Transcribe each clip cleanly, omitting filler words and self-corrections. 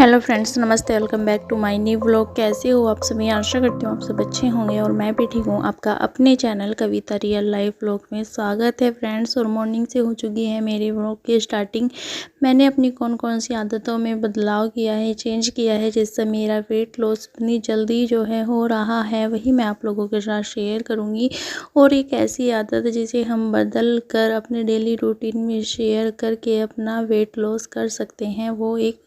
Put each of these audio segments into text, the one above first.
Hello friends, नमस्ते। Welcome back to my new vlog. कैसे हो आप सभी? आशा करती हूँ आप सब अच्छे होंगे और मैं भी ठीक हूँ। आपका अपने चैनल कविता रियल लाइफ व्लॉग में स्वागत है फ्रेंड्स। और मॉर्निंग से हो चुकी है मेरे व्लॉग की स्टार्टिंग। मैंने अपनी कौन कौन सी आदतों में बदलाव किया है, चेंज किया है, जिससे मेरा वेट लॉस इतनी जल्दी जो है हो रहा है, वही मैं आप लोगों के साथ शेयर करूँगी। और एक ऐसी आदत जिसे हम बदल कर अपने डेली रूटीन में शेयर करके अपना वेट लॉस कर सकते हैं, वो एक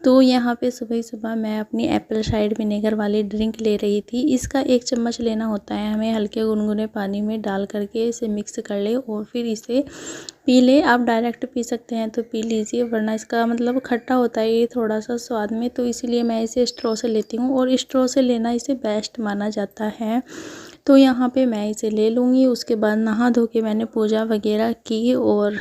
तो यहाँ पे सुबह सुबह मैं अपनी एप्पल साइडर विनेगर वाली ड्रिंक ले रही थी। इसका 1 चम्मच लेना होता है हमें, हल्के गुनगुने पानी में डाल करके इसे मिक्स कर ले और फिर इसे पी ले। आप डायरेक्ट पी सकते हैं तो पी लीजिए, वरना इसका मतलब खट्टा होता है ये थोड़ा सा स्वाद में, तो इसीलिए मैं इसे स्ट्रॉ से लेती हूँ और स्ट्रॉ से लेना इसे बेस्ट माना जाता है। तो यहाँ पे मैं इसे ले लूँगी। उसके बाद नहा धो के मैंने पूजा वगैरह की और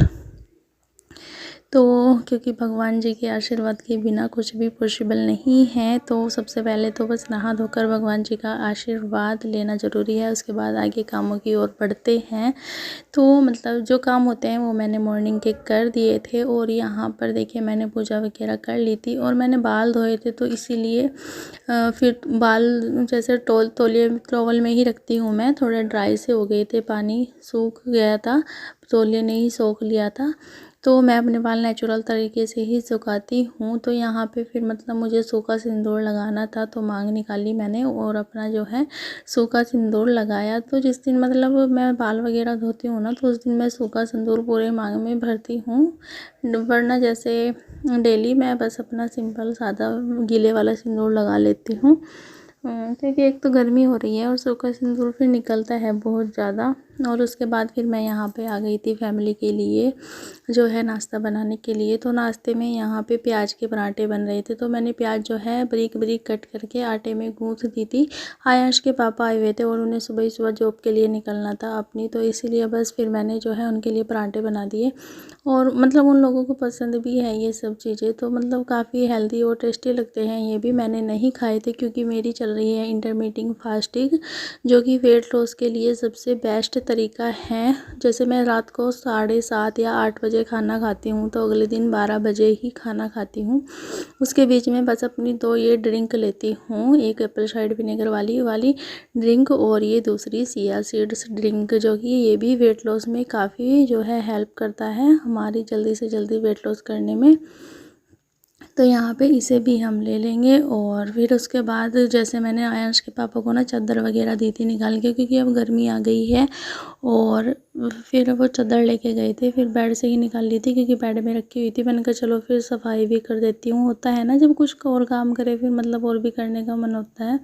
तो क्योंकि भगवान जी के आशीर्वाद के बिना कुछ भी पॉसिबल नहीं है, तो सबसे पहले तो बस नहा धोकर भगवान जी का आशीर्वाद लेना ज़रूरी है। उसके बाद आगे कामों की ओर बढ़ते हैं। तो मतलब जो काम होते हैं वो मैंने मॉर्निंग के कर दिए थे और यहाँ पर देखिए मैंने पूजा वगैरह कर ली थी और मैंने बाल धोए थे, तो इसीलिए फिर बाल जैसे तौलिए टॉवल में ही रखती हूँ मैं। थोड़े ड्राई से हो गए थे, पानी सूख गया था, तौलिए ने ही सोख लिया था। तो मैं अपने बाल नेचुरल तरीके से ही सुखाती हूँ। तो यहाँ पे फिर मतलब मुझे सूखा सिंदूर लगाना था, तो मांग निकाली मैंने और अपना जो है सूखा सिंदूर लगाया। तो जिस दिन मतलब मैं बाल वगैरह धोती हूँ ना, तो उस दिन मैं सूखा सिंदूर पूरे मांग में भरती हूँ, वरना जैसे डेली मैं बस अपना सिंपल सादा गीले वाला सिंदूर लगा लेती हूँ। क्योंकि एक तो गर्मी हो रही है और सूखा सिंदूर फिर निकलता है बहुत ज़्यादा। और उसके बाद फिर मैं यहाँ पे आ गई थी फैमिली के लिए जो है नाश्ता बनाने के लिए। तो नाश्ते में यहाँ पे प्याज के पराठे बन रहे थे, तो मैंने प्याज जो है बारीक बारीक कट करके आटे में गूँथ दी थी। आयांश के पापा आए हुए थे और उन्हें सुबह ही सुबह जॉब के लिए निकलना था अपनी, तो इसीलिए बस फिर मैंने जो है उनके लिए पराठे बना दिए। और मतलब उन लोगों को पसंद भी है ये सब चीज़ें, तो मतलब काफ़ी हेल्दी और टेस्टी लगते हैं। ये भी मैंने नहीं खाए थे क्योंकि मेरी चल रही है इंटरमिटेंट फास्टिंग, जो कि वेट लॉस के लिए सबसे बेस्ट तरीका है। जैसे मैं रात को 7:30 या 8 बजे खाना खाती हूँ, तो अगले दिन 12 बजे ही खाना खाती हूँ। उसके बीच में बस अपनी 2 ये ड्रिंक लेती हूँ, एक एप्पल साइडर विनेगर वाली ड्रिंक और ये दूसरी चिया सीड्स ड्रिंक, जो कि ये भी वेट लॉस में काफ़ी जो है हेल्प करता है हमारी जल्दी से जल्दी वेट लॉस करने में। तो यहाँ पे इसे भी हम ले लेंगे। और फिर उसके बाद जैसे मैंने आयांश के पापा को ना चादर वगैरह दी थी निकाल के, क्योंकि अब गर्मी आ गई है। और फिर वो चादर लेके गए थे, फिर बेड से ही निकाल ली थी क्योंकि बेड में रखी हुई थी। मैंने कहा चलो फिर सफाई भी कर देती हूँ, होता है ना जब कुछ और काम करे फिर मतलब और भी करने का मन होता है।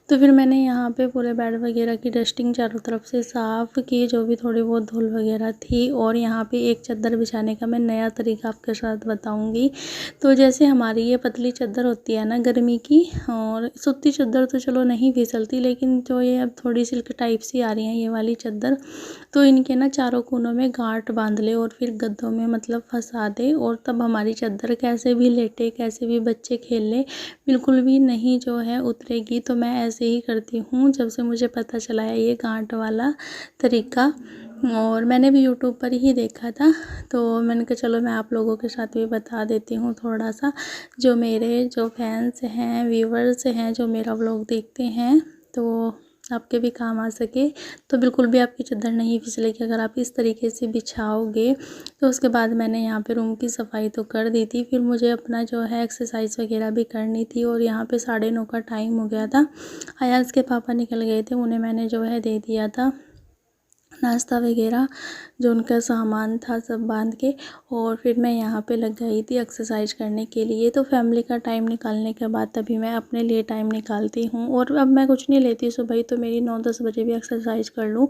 तो फिर मैंने यहाँ पे पूरे बेड वगैरह की डस्टिंग चारों तरफ से साफ़ की, जो भी थोड़ी बहुत धूल वगैरह थी। और यहाँ पे एक चादर बिछाने का मैं नया तरीका आपके साथ बताऊँगी। तो जैसे हमारी ये पतली चादर होती है ना गर्मी की, और सूती चादर तो चलो नहीं फिसलती, लेकिन जो ये अब थोड़ी सिल्क टाइप सी आ रही है ये वाली चादर, तो इनके ना चारों कोनों में गांठ बांध ले और फिर गद्दों में मतलब फंसा दे, और तब हमारी चादर कैसे भी लेटे कैसे भी बच्चे खेल ले बिल्कुल भी नहीं जो है उतरेगी। तो मैं ऐसे ही करती हूँ जब से मुझे पता चला है ये गांठ वाला तरीका, और मैंने भी यूट्यूब पर ही देखा था। तो मैंने कहा चलो मैं आप लोगों के साथ भी बता देती हूँ थोड़ा सा, जो मेरे जो फैंस हैं, व्यूवर्स हैं, जो मेरा व्लॉग देखते हैं, तो आपके भी काम आ सके। तो बिल्कुल भी आपकी चादर नहीं फिसलेगी अगर आप इस तरीके से बिछाओगे। तो उसके बाद मैंने यहाँ पे रूम की सफाई तो कर दी थी, फिर मुझे अपना जो है एक्सरसाइज वगैरह भी करनी थी। और यहाँ पे 9:30 का टाइम हो गया था। अयाज के पापा निकल गए थे, उन्हें मैंने जो है दे दिया था नाश्ता वगैरह, जो उनका सामान था सब बांध के। और फिर मैं यहाँ पे लग गई थी एक्सरसाइज करने के लिए। तो फैमिली का टाइम निकालने के बाद तभी मैं अपने लिए टाइम निकालती हूँ। और अब मैं कुछ नहीं लेती सुबह ही, तो मेरी 9-10 बजे भी एक्सरसाइज कर लूँ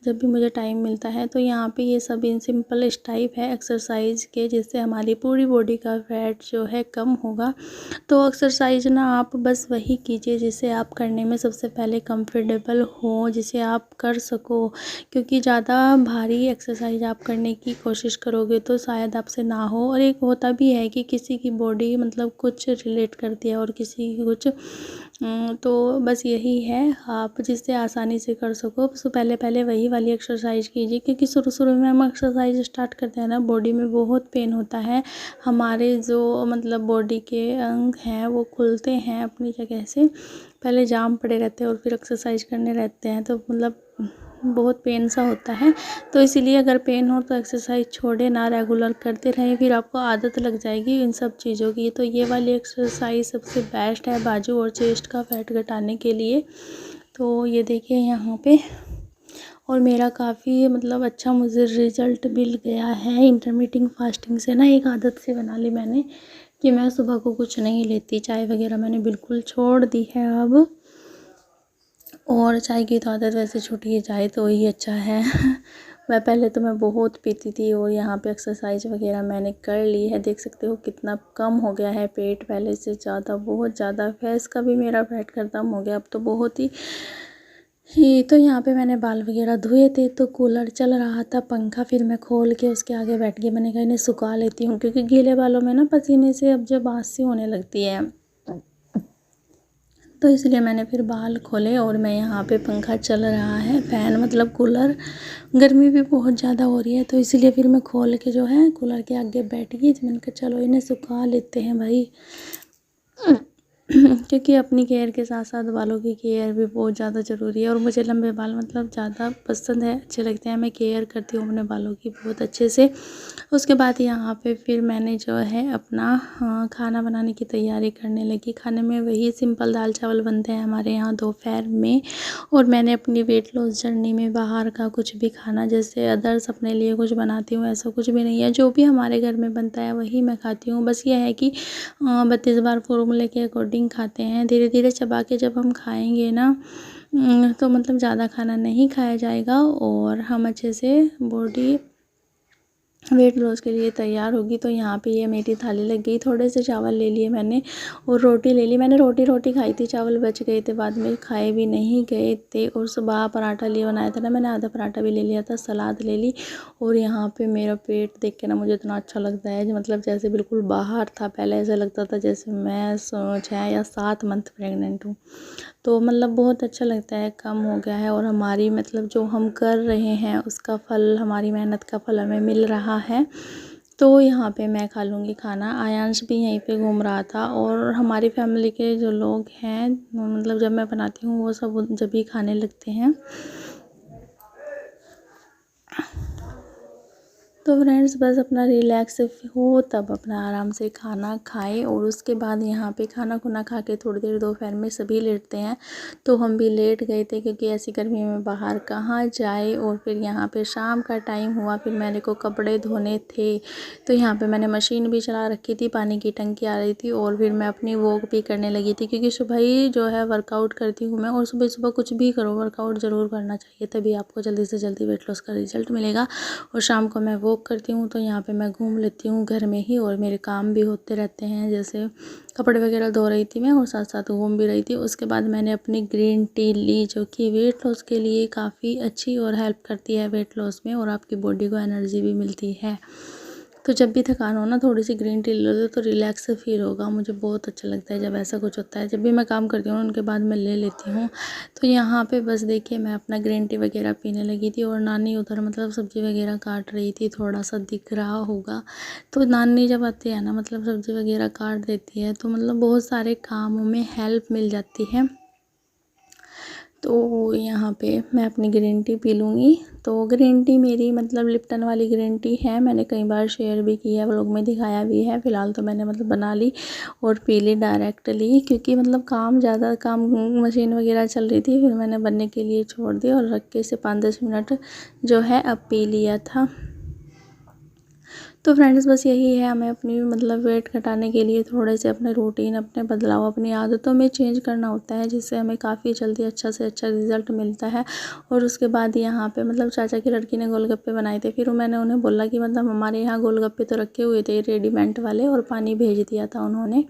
जब भी मुझे टाइम मिलता है। तो यहाँ पे ये सब इन सिंपल स्टेप है एक्सरसाइज के, जिससे हमारी पूरी बॉडी का फैट जो है कम होगा। तो एक्सरसाइज ना आप बस वही कीजिए जिसे आप करने में सबसे पहले कंफर्टेबल हो, जिसे आप कर सको। क्योंकि क्योंकि ज़्यादा भारी एक्सरसाइज आप करने की कोशिश करोगे तो शायद आपसे ना हो। और एक होता भी है कि किसी की बॉडी मतलब कुछ रिलेट करती है और किसी की कुछ तो बस यही है, आप जिससे आसानी से कर सको तो पहले पहले वही वाली एक्सरसाइज कीजिए, क्योंकि शुरू शुरू में हम एक्सरसाइज स्टार्ट करते हैं ना, बॉडी में बहुत पेन होता है। हमारे जो मतलब बॉडी के अंग हैं वो खुलते हैं अपनी जगह से, पहले जाम पड़े रहते हैं और फिर एक्सरसाइज करने रहते हैं, तो मतलब बहुत पेन सा होता है। तो इसीलिए अगर पेन हो तो एक्सरसाइज छोड़े ना, रेगुलर करते रहें, फिर आपको आदत लग जाएगी इन सब चीज़ों की। तो ये वाली एक्सरसाइज सबसे बेस्ट है बाजू और चेस्ट का फैट घटाने के लिए। तो ये देखिए यहाँ पे, और मेरा काफ़ी मतलब अच्छा मुझे रिज़ल्ट मिल गया है इंटरमिटेंट फास्टिंग से ना। एक आदत से बना ली मैंने कि मैं सुबह को कुछ नहीं लेती, चाय वगैरह मैंने बिल्कुल छोड़ दी है अब। और चाय की तो आदत वैसे छूटी है, चाय तो वही अच्छा है मैं पहले तो मैं बहुत पीती थी, और यहाँ पे एक्सरसाइज वगैरह मैंने कर ली है। देख सकते हो कितना कम हो गया है पेट, पहले से ज़्यादा, बहुत ज़्यादा। फेस का भी मेरा फैट ख़त्म हो गया अब तो बहुत ही। तो यहाँ पे मैंने बाल वगैरह धोए थे, तो कूलर चल रहा था, पंखा फिर मैं खोल के उसके आगे बैठ गई। मैंने कहा इन्हें सुखा लेती हूँ, क्योंकि गीले बालों में ना पसीने से अब जब बांस सी होने लगती है, तो इसलिए मैंने फिर बाल खोले। और मैं यहाँ पे पंखा चल रहा है, फ़ैन मतलब कूलर, गर्मी भी बहुत ज़्यादा हो रही है, तो इसलिए फिर मैं खोल के जो है कूलर के आगे बैठ गई। मैंने कहा चलो इन्हें सुखा लेते हैं भाई क्योंकि अपनी केयर के साथ साथ बालों की केयर भी बहुत ज़्यादा ज़रूरी है। और मुझे लंबे बाल मतलब ज़्यादा पसंद है, अच्छे लगते हैं, मैं केयर करती हूँ अपने बालों की बहुत अच्छे से। उसके बाद यहाँ पे फिर मैंने जो है अपना खाना बनाने की तैयारी करने लगी। खाने में वही सिंपल दाल चावल बनते हैं हमारे यहाँ दोपहर में। और मैंने अपनी वेट लॉस जर्नी में बाहर का कुछ भी खाना, जैसे अदर्स अपने लिए कुछ बनाती हूँ, ऐसा कुछ भी नहीं है। जो भी हमारे घर में बनता है वही मैं खाती हूँ। बस ये है कि 32 बार फॉर्मूले के अकॉर्डिंग खाते हैं, धीरे धीरे चबा के जब हम खाएंगे ना तो मतलब ज़्यादा खाना नहीं खाया जाएगा, और हम अच्छे से बॉडी वेट लॉस के लिए तैयार होगी। तो यहाँ पे ये मेरी थाली लग गई, थोड़े से चावल ले लिए मैंने और रोटी ले ली। मैंने रोटी खाई थी, चावल बच गए थे, बाद में खाए भी नहीं गए थे। और सुबह पराठा लिए बनाया था ना मैंने, आधा पराठा भी ले लिया था, सलाद ले ली। और यहाँ पे मेरा पेट देख के ना मुझे इतना अच्छा लगता है, मतलब जैसे बिल्कुल बाहर था। पहले ऐसा लगता था जैसे मैं 6 या 7 मंथ प्रेग्नेंट हूँ। तो मतलब बहुत अच्छा लगता है, कम हो गया है। और हमारी मतलब जो हम कर रहे हैं उसका फल, हमारी मेहनत का फल हमें मिल रहा है। तो यहाँ पे मैं खा लूँगी खाना। आयांश भी यहीं पे घूम रहा था, और हमारी फैमिली के जो लोग हैं मतलब जब मैं बनाती हूँ वो सब जब भी खाने लगते हैं। तो फ्रेंड्स बस अपना रिलैक्स हो तब अपना आराम से खाना खाएं। और उसके बाद यहाँ पे खाना खुना खा के थोड़ी देर दोपहर में सभी लेटते हैं, तो हम भी लेट गए थे, क्योंकि ऐसी गर्मी में बाहर कहाँ जाए। और फिर यहाँ पे शाम का टाइम हुआ, फिर मेरे को कपड़े धोने थे, तो यहाँ पे मैंने मशीन भी चला रखी थी, पानी की टंकी आ रही थी। और फिर मैं अपनी वॉक भी करने लगी थी, क्योंकि सुबह ही जो है वर्कआउट करती हूँ मैं। और सुबह सुबह कुछ भी करो, वर्कआउट ज़रूर करना चाहिए, तभी आपको जल्दी से जल्दी वेट लॉस का रिजल्ट मिलेगा। और शाम को मैं वॉक करती हूँ, तो यहाँ पे मैं घूम लेती हूँ घर में ही, और मेरे काम भी होते रहते हैं, जैसे कपड़े वगैरह धो रही थी मैं और साथ साथ घूम भी रही थी। उसके बाद मैंने अपनी ग्रीन टी ली, जो कि वेट लॉस के लिए काफ़ी अच्छी और हेल्प करती है वेट लॉस में, और आपकी बॉडी को एनर्जी भी मिलती है। तो जब भी थकान हो ना, थोड़ी सी ग्रीन टी ले लो तो रिलैक्स फील होगा। मुझे बहुत अच्छा लगता है जब ऐसा कुछ होता है, जब भी मैं काम करती हूँ उनके बाद मैं ले लेती हूँ। तो यहाँ पे बस देखिए मैं अपना ग्रीन टी वगैरह पीने लगी थी, और नानी उधर मतलब सब्ज़ी वगैरह काट रही थी, थोड़ा सा दिख रहा होगा। तो नानी जब आती है ना, मतलब सब्ज़ी वगैरह काट देती है, तो मतलब बहुत सारे कामों में हेल्प मिल जाती है। तो यहाँ पे मैं अपनी ग्रीन टी पी लूँगी। तो ग्रीन टी मेरी मतलब लिप्टन वाली ग्रीन टी है, मैंने कई बार शेयर भी किया, व्लॉग में दिखाया भी है। फ़िलहाल तो मैंने मतलब बना ली और पी ली डायरेक्टली, क्योंकि मतलब काम मशीन वगैरह चल रही थी, फिर मैंने बनने के लिए छोड़ दी और रख के इसे 5-10 मिनट जो है अब पी लिया था। तो फ्रेंड्स बस यही है, हमें अपनी मतलब वेट घटाने के लिए थोड़े से अपने रूटीन, अपने बदलाव, अपनी आदतों में चेंज करना होता है, जिससे हमें काफ़ी जल्दी अच्छा से अच्छा रिज़ल्ट मिलता है। और उसके बाद यहाँ पे मतलब चाचा की लड़की ने गोलगप्पे बनाए थे, फिर मैंने उन्हें बोला कि मतलब हमारे यहाँ गोलगप्पे तो रखे हुए थे रेडीमेड वाले, और पानी भेज दिया था उन्होंने।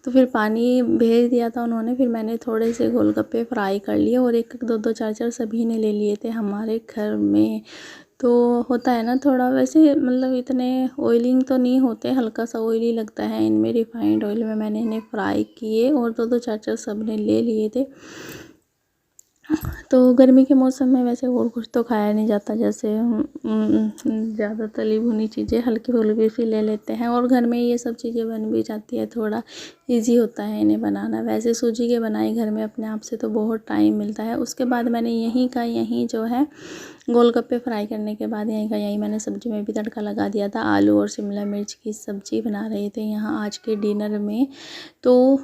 तो फिर पानी भेज दिया था उन्होंने, फिर मैंने थोड़े से गोलगप्पे फ्राई कर लिए और एक एक दो दो चार चार सभी ने ले लिए थे हमारे घर में। तो होता है ना थोड़ा, वैसे मतलब इतने ऑयलिंग तो नहीं होते, हल्का सा ऑयली लगता है इनमें, रिफाइंड ऑयल में मैंने इन्हें फ्राई किए और दो दो चार चार सब ने ले लिए थे। तो गर्मी के मौसम में वैसे और कुछ तो खाया नहीं जाता, जैसे ज़्यादा तली भुनी चीज़ें हल्की फुल्की सी ले लेते हैं, और घर में ये सब चीज़ें बन भी जाती है, थोड़ा इजी होता है इन्हें बनाना। वैसे सूजी के बनाए घर में अपने आप से तो बहुत टाइम मिलता है। उसके बाद मैंने यहीं का यहीं जो है गोलगप्पे फ्राई करने के बाद यहीं का यहीं मैंने सब्ज़ी में भी तड़का लगा दिया था। आलू और शिमला मिर्च की सब्ज़ी बना रहे थे यहाँ आज के डिनर में, तो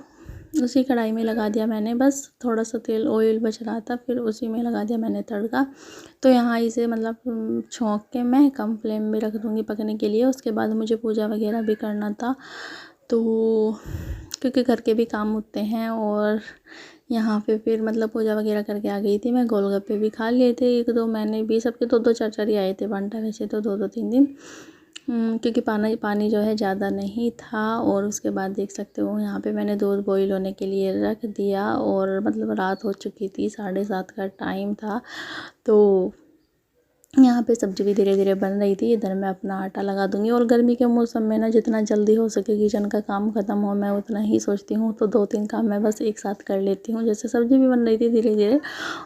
उसी कढ़ाई में लगा दिया मैंने, बस थोड़ा सा तेल ऑयल बच रहा था, फिर उसी में लगा दिया मैंने तड़का। तो यहाँ इसे मतलब छोंक के मैं कम फ्लेम में रख दूँगी पकने के लिए। उसके बाद मुझे पूजा वगैरह भी करना था, तो क्योंकि घर के भी काम होते हैं, और यहाँ पे फिर मतलब पूजा वगैरह करके आ गई थी मैं। गोलगप्पे भी खा लिए थे एक दो मैंने भी, सबके दो दो चार चार ही आए थे, बांटा वैसे तो दो दो तीन दिन, क्योंकि पानी पानी जो है ज़्यादा नहीं था। और उसके बाद देख सकते हो यहाँ पे मैंने दूध बॉईल होने के लिए रख दिया, और मतलब रात हो चुकी थी, 7:30 का टाइम था। तो यहाँ पे सब्ज़ी भी धीरे धीरे बन रही थी, इधर मैं अपना आटा लगा दूँगी। और गर्मी के मौसम में ना जितना जल्दी हो सके किचन का काम ख़त्म हो, मैं उतना ही सोचती हूँ। तो 2-3 काम मैं बस एक साथ कर लेती हूँ। जैसे सब्ज़ी भी बन रही थी धीरे धीरे,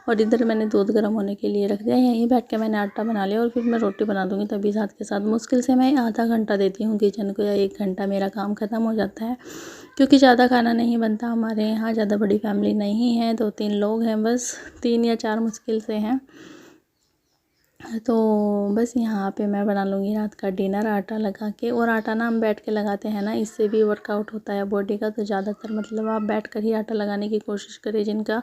और इधर मैंने दूध गर्म होने के लिए रख दिया। यहीं बैठ के मैंने आटा बना लिया, और फिर मैं रोटी बना दूँगी तभी साथ के साथ। मुश्किल से मैं आधा घंटा देती हूँ किचन को, या 1 घंटा मेरा काम ख़त्म हो जाता है, क्योंकि ज़्यादा खाना नहीं बनता हमारे यहाँ, ज़्यादा बड़ी फैमिली नहीं है, 2-3 लोग हैं बस, 3 या 4 मुश्किल से हैं। तो बस यहाँ पे मैं बना लूँगी रात का डिनर आटा लगा के। और आटा ना हम बैठ के लगाते हैं ना, इससे भी वर्कआउट होता है बॉडी का। तो ज़्यादातर मतलब आप बैठ कर ही आटा लगाने की कोशिश करें, जिनका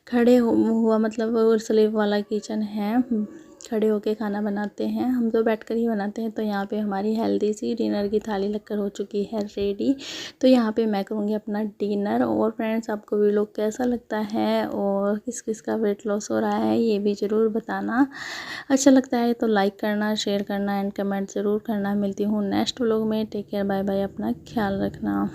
खड़े हुआ मतलब स्लेब वाला किचन है, खड़े होके खाना बनाते हैं। हम तो बैठ कर ही बनाते हैं। तो यहाँ पे हमारी हेल्दी सी डिनर की थाली लगकर हो चुकी है रेडी। तो यहाँ पे मैं करूँगी अपना डिनर। और फ्रेंड्स आपको व्लॉग कैसा लगता है, और किस किस का वेट लॉस हो रहा है, ये भी ज़रूर बताना। अच्छा लगता है तो लाइक करना, शेयर करना एंड कमेंट ज़रूर करना। मिलती हूँ नेक्स्ट व्लॉग में। टेक केयर, बाय बाय, अपना ख्याल रखना।